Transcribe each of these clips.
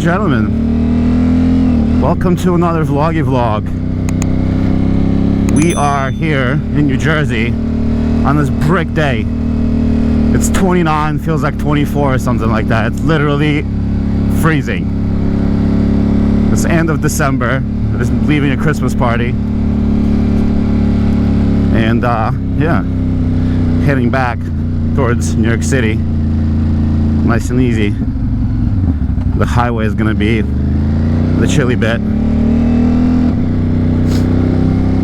gentlemen, welcome to another vloggy vlog. We are here in New Jersey on this brick day. It's 29, feels like 24 or something like that. It's literally freezing. It's the end of December. I'm just leaving a Christmas party. And yeah, heading back towards New York City. Nice and easy. The highway is gonna be the chilly bit,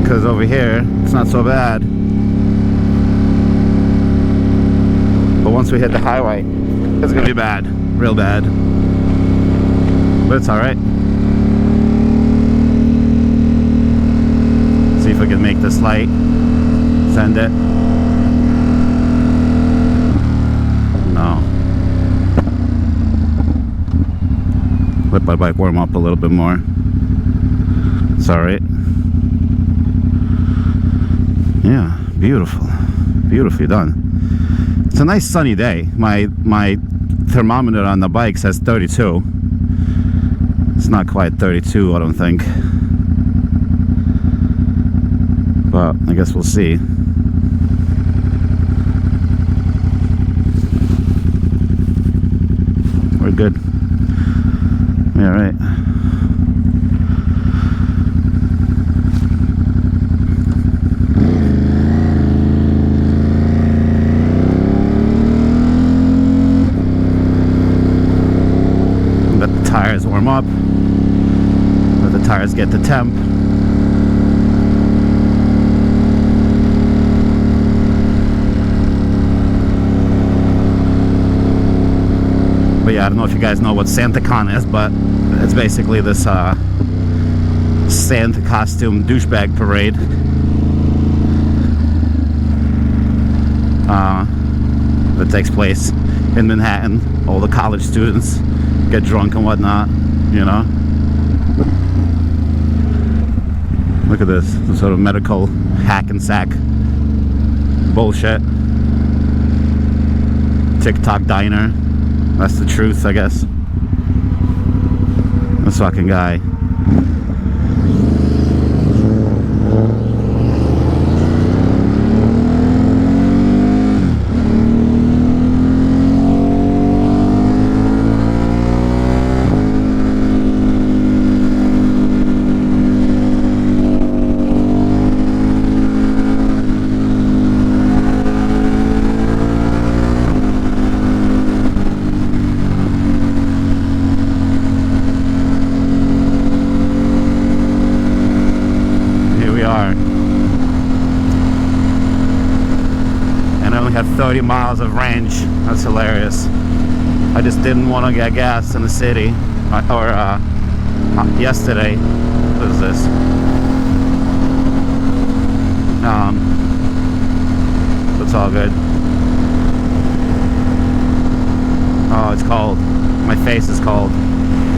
because over here it's not so bad, but once we hit the highway it's gonna be bad, real bad, but it's all right. See if we can make this light, send it. No. Let my bike warm up a little bit more. It's alright. Yeah, beautiful. Beautifully done. It's a nice sunny day. My thermometer on the bike says 32. It's not quite 32, I don't think. But I guess we'll see. We're good. Yeah, right. Let the tires warm up. Let the tires get the temp. But yeah, I don't know if you guys know what SantaCon is, but it's basically this Santa costume douchebag parade that takes place in Manhattan. All the college students get drunk and whatnot, you know. Look at this, some sort of medical hack and sack bullshit. TikTok diner. That's the truth, I guess. This fucking guy. And I only had 30 miles of range. That's hilarious. I just didn't want to get gas in the city. Or yesterday. What is this? It's all good. Oh, it's cold. My face is cold.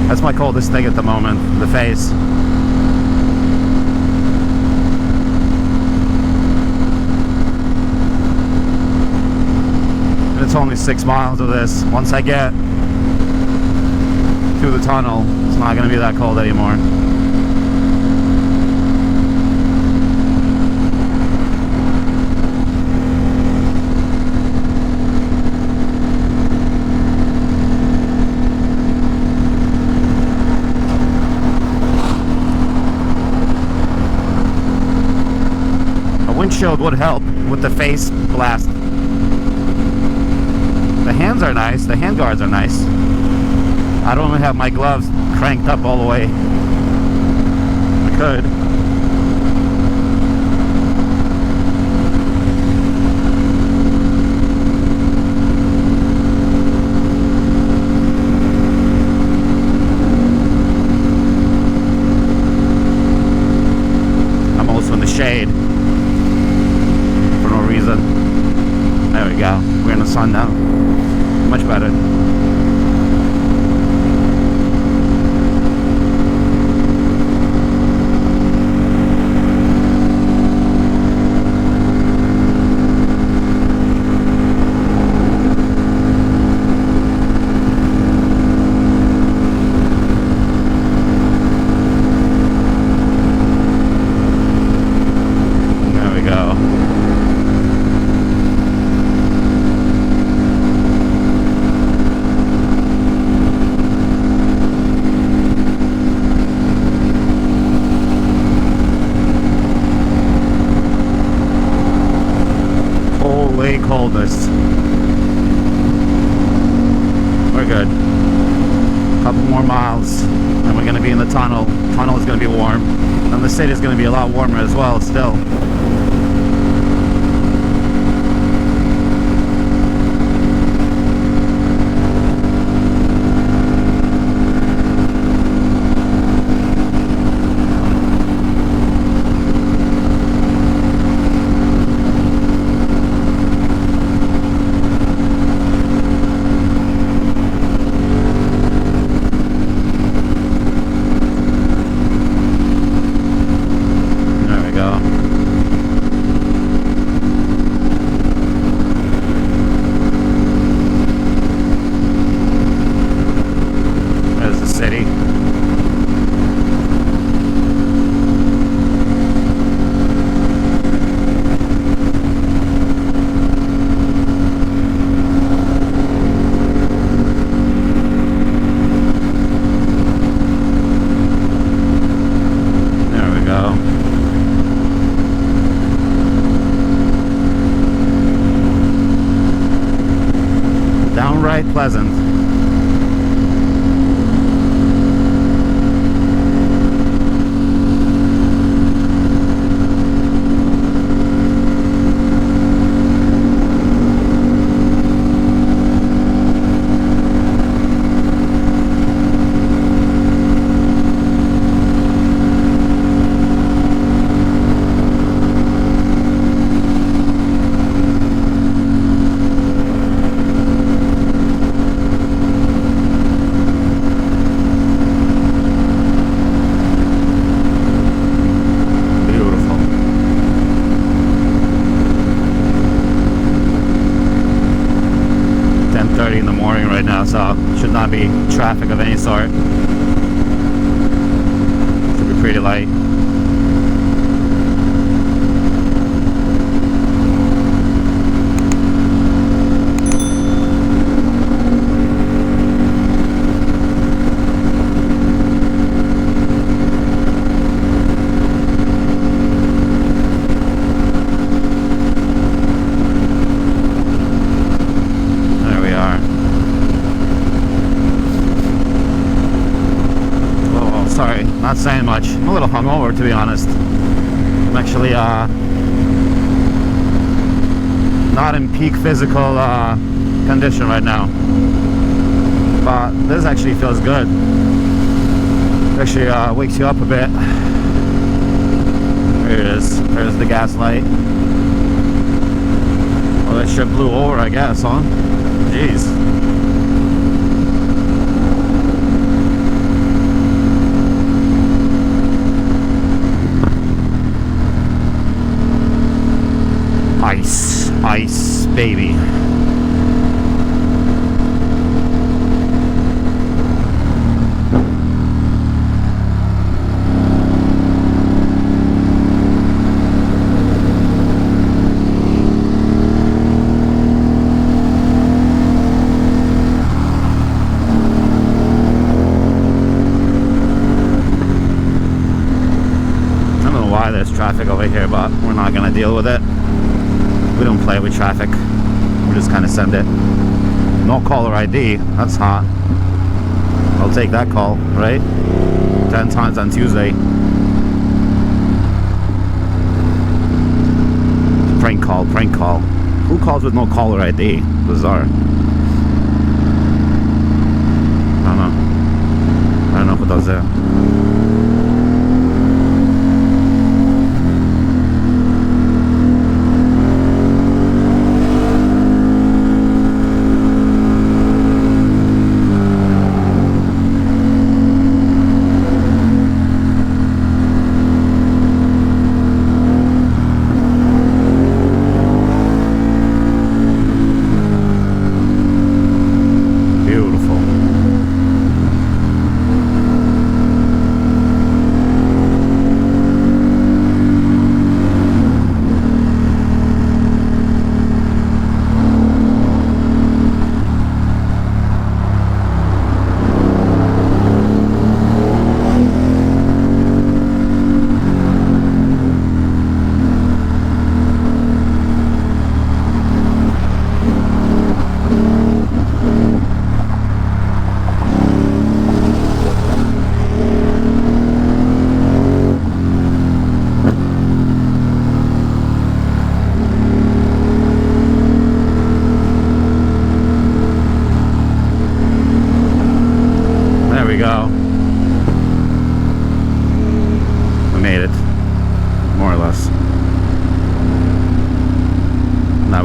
That's my coldest thing at the moment, the face. It's only 6 miles of this. Once I get through the tunnel, it's not going to be that cold anymore. A windshield would help with the face blast. The hands are nice, the handguards are nice. I don't even have my gloves cranked up all the way. I could. I'm also in the shade for no reason. There we go. We're in the sun now. Much better. coldness. We're good. Couple more miles and we're gonna be in the tunnel. Tunnel is gonna be warm. And the city is gonna be a lot warmer as well still. Downright pleasant. In the morning right now, so should not be traffic of any sort. Should be pretty light. Sorry, not saying much. I'm a little hungover, to be honest. I'm actually not in peak physical condition right now, but this actually feels good. Actually wakes you up a bit. There it is. There's the gas light. Well, that shit blew over, I guess, huh? Jeez. Ice, ice, baby. I don't know why there's traffic over here, but we're not gonna deal with it. We don't play with traffic. We just kind of send it. No caller ID. That's hot. I'll take that call, right? 10 times on Tuesday. Prank call, prank call. Who calls with no caller ID? Bizarre. I don't know. I don't know who does that.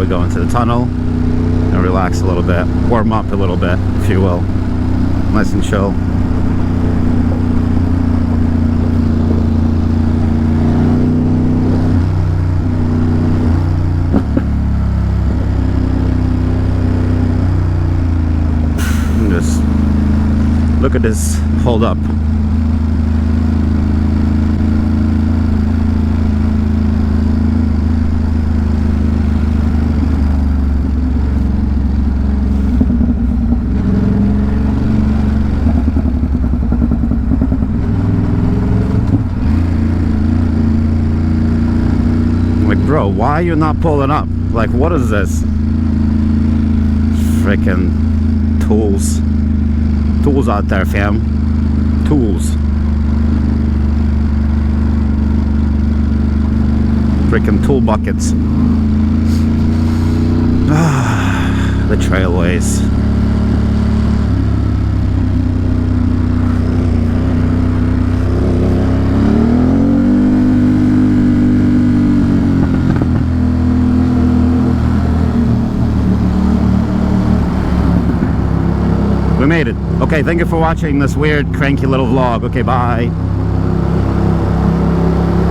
go into the tunnel and relax a little bit, warm up a little bit, if you will. Nice and chill. And just look at this hold up. Bro, why are you not pulling up? Like, what is this? Freaking tools. Tools out there, fam. Tools. Freaking tool buckets. The Trailways. We made it. Okay, thank you for watching this weird, cranky little vlog. Okay, bye.